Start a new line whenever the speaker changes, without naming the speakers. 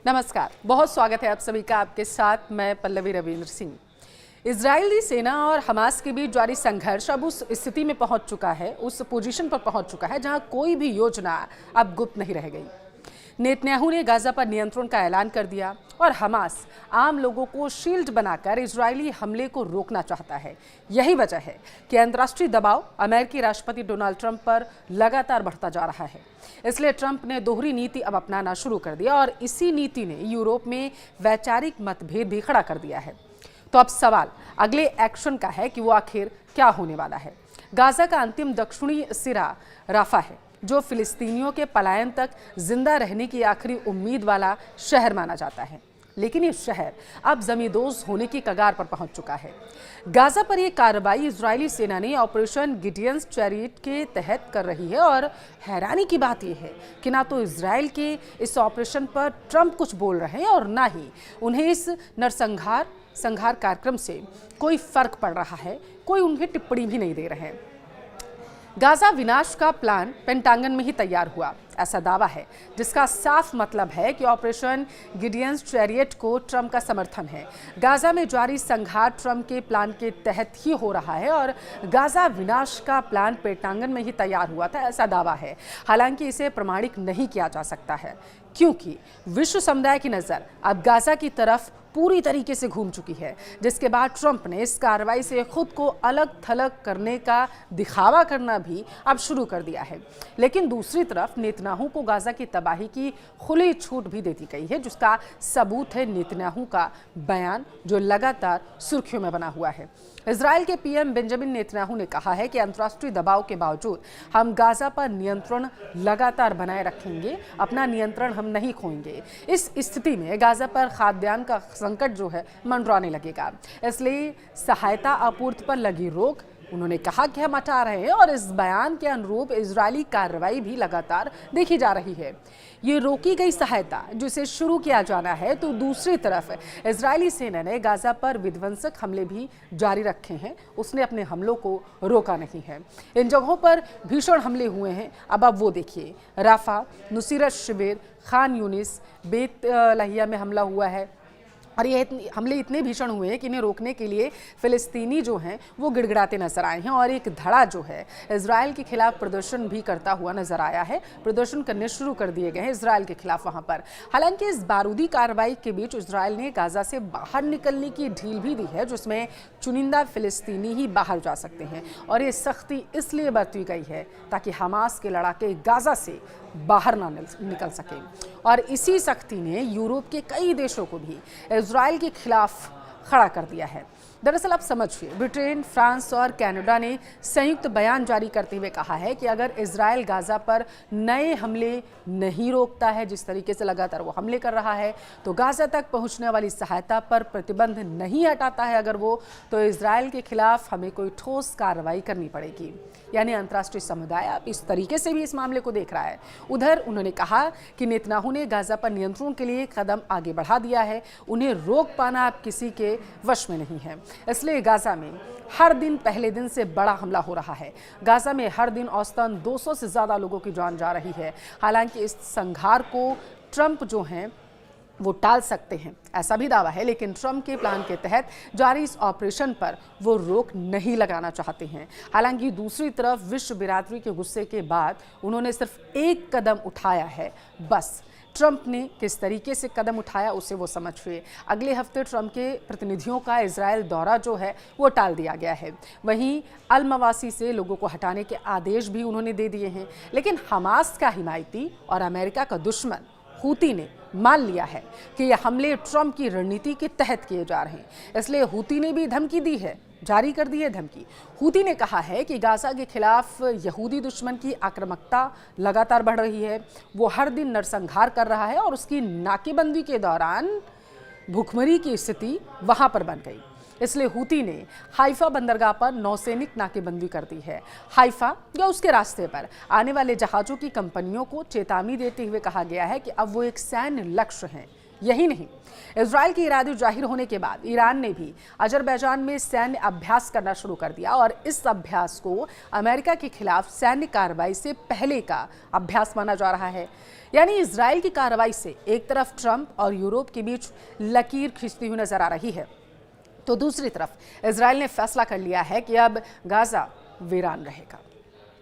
नमस्कार, बहुत स्वागत है आप सभी का। आपके साथ मैं पल्लवी रविंद्र सिंह। इजरायली सेना और हमास के बीच जारी संघर्ष अब उस स्थिति में पहुंच चुका है, उस पोजीशन पर पहुंच चुका है जहां कोई भी योजना अब गुप्त नहीं रह गई। नेतन्याहू ने गाजा पर नियंत्रण का ऐलान कर दिया और हमास आम लोगों को शील्ड बनाकर इजरायली हमले को रोकना चाहता है। यही वजह है कि अंतर्राष्ट्रीय दबाव अमेरिकी राष्ट्रपति डोनाल्ड ट्रंप पर लगातार बढ़ता जा रहा है। इसलिए ट्रंप ने दोहरी नीति अब अपनाना शुरू कर दिया और इसी नीति ने यूरोप में वैचारिक मतभेद भी खड़ा कर दिया है। तो अब सवाल अगले एक्शन का है कि वो आखिर क्या होने वाला है। गाजा का अंतिम दक्षिणी सिरा राफा है, जो फिलिस्तीनियों के पलायन तक जिंदा रहने की आखिरी उम्मीद वाला शहर माना जाता है। लेकिन ये शहर अब जमींदोज होने की कगार पर पहुंच चुका है। गाजा पर यह कार्रवाई इजरायली सेना ने ऑपरेशन गिडियंस चैरियट के तहत कर रही है और हैरानी की बात यह है कि ना तो इजरायल के इस ऑपरेशन पर ट्रंप कुछ बोल रहे हैं और ना ही उन्हें इस नरसंहार कार्यक्रम से कोई फर्क पड़ रहा है। कोई उन्हें टिप्पणी भी नहीं दे रहे हैं। गाजा विनाश का प्लान पेंटागन में ही तैयार हुआ, ऐसा दावा है, जिसका साफ मतलब है कि ऑपरेशन गिडियंस चैरियट को ट्रंप का समर्थन है। गाजा में जारी संघार ट्रंप के प्लान के तहत ही हो रहा है और गाजा विनाश का प्लान पेंटागन में ही तैयार हुआ था, ऐसा दावा है। हालांकि इसे प्रमाणित नहीं किया जा सकता है, क्योंकि विश्व समुदाय की नज़र अब गाजा की तरफ पूरी तरीके से घूम चुकी है, जिसके बाद ट्रंप ने इस कार्रवाई से खुद को अलग थलग करने का दिखावा करना भी अब शुरू कर दिया है। लेकिन दूसरी तरफ नेतन्याहू को गाजा की तबाही की खुली छूट भी दे दी गई है, जिसका सबूत है नेतन्याहू का बयान, जो लगातार सुर्खियों में बना हुआ है। इजरायल के पीएम बेंजामिन नेतन्याहू ने कहा है कि अंतर्राष्ट्रीय दबाव के बावजूद हम गाजा पर नियंत्रण लगातार बनाए रखेंगे, अपना नियंत्रण हम नहीं खोएंगे। इस स्थिति में गाजा पर खाद्यान्न का संकट जो है मंडराने लगेगा, इसलिए सहायता आपूर्ति पर लगी रोक उन्होंने कहा कि हम हटा रहे हैं और इस बयान के अनुरूप इजरायली कार्रवाई भी लगातार देखी जा रही है। ये रोकी गई सहायता जिसे शुरू किया जाना है, तो दूसरी तरफ इजरायली सेना ने गाजा पर विध्वंसक हमले भी जारी रखे हैं। उसने अपने हमलों को रोका नहीं है। इन जगहों पर भीषण हमले हुए हैं। अब वो देखिए, राफा, नुसीरत शिविर, खान यूनिस, बेत लहिया में हमला हुआ है और ये हमले इतने भीषण हुए हैं कि इन्हें रोकने के लिए फिलिस्तीनी जो हैं वो गिड़गिड़ाते नजर आए हैं और एक धड़ा जो है इजरायल के खिलाफ प्रदर्शन भी करता हुआ नजर आया है। प्रदर्शन करने शुरू कर दिए गए हैं इजरायल के खिलाफ वहां पर। हालांकि इस बारूदी कार्रवाई के बीच इजरायल ने गाजा से बाहर निकलने की ढील भी दी है, जिसमें चुनिंदा फिलिस्तीनी ही बाहर जा सकते हैं और ये सख्ती इसलिए बरती गई है ताकि हमास के लड़ाके गाजा से बाहर ना निकल सके। और इसी सख्ती ने यूरोप के कई देशों को भी इजरायल के खिलाफ खड़ा कर दिया है। दरअसल आप समझिए, ब्रिटेन, फ्रांस और कनाडा ने संयुक्त बयान जारी करते हुए कहा है कि अगर इजरायल गाजा पर नए हमले नहीं रोकता है, जिस तरीके से लगातार वो हमले कर रहा है, तो गाजा तक पहुंचने वाली सहायता पर प्रतिबंध नहीं हटाता है अगर वो, तो इजरायल के खिलाफ हमें कोई ठोस कार्रवाई करनी पड़ेगी। यानी अंतर्राष्ट्रीय समुदाय अब इस तरीके से भी इस मामले को देख रहा है। उधर उन्होंने कहा कि नेतन्याहू ने गाजा पर नियंत्रण के लिए कदम आगे बढ़ा दिया है, उन्हें रोक पाना अब किसी के वश में नहीं है। इसलिए गाजा में हर दिन पहले दिन से बड़ा हमला हो रहा है। गाजा में हर दिन औसतन 200 से ज़्यादा लोगों की जान जा रही है। हालांकि इस संघार को ट्रंप जो हैं वो टाल सकते हैं, ऐसा भी दावा है, लेकिन ट्रंप के प्लान के तहत जारी इस ऑपरेशन पर वो रोक नहीं लगाना चाहते हैं। हालांकि दूसरी तरफ विश्व बिरादरी के गुस्से के बाद उन्होंने सिर्फ एक कदम उठाया है, बस। ट्रंप ने किस तरीके से कदम उठाया उसे वो समझिए। अगले हफ्ते ट्रंप के प्रतिनिधियों का इजरायल दौरा जो है वो टाल दिया गया है। वहीं अल मवासी से लोगों को हटाने के आदेश भी उन्होंने दे दिए हैं। लेकिन हमास का हिमायती और अमेरिका का दुश्मन हूती ने मान लिया है कि यह हमले ट्रंप की रणनीति के तहत किए जा रहे हैं, इसलिए हूती ने भी धमकी दी है, जारी कर दी है धमकी। हूती ने कहा है कि गाजा के खिलाफ यहूदी दुश्मन की आक्रामकता लगातार बढ़ रही है। वो हर दिन नरसंहार कर रहा है और उसकी नाकेबंदी के दौरान भूखमरी की स्थिति वहां पर बन गई। इसलिए हूती ने हाइफा बंदरगाह पर नौसैनिक नाकेबंदी कर दी है। हाइफा या उसके रास्ते पर आने वाले जहाज़ों की कंपनियों को चेतावनी देते हुए कहा गया है कि अब वो एक सैन्य लक्ष्य हैं। यही नहीं, इजराइल की इरादे जाहिर होने के बाद ईरान ने भी अजरबैजान में सैन्य अभ्यास करना शुरू कर दिया और इस अभ्यास को अमेरिका के खिलाफ सैन्य कार्रवाई से पहले का अभ्यास माना जा रहा है। यानी इजराइल की कार्रवाई से एक तरफ ट्रंप और यूरोप के बीच लकीर खींचती हुई नजर आ रही है, तो दूसरी तरफ इजराइल ने फैसला कर लिया है कि अब गाजा वीरान रहेगा।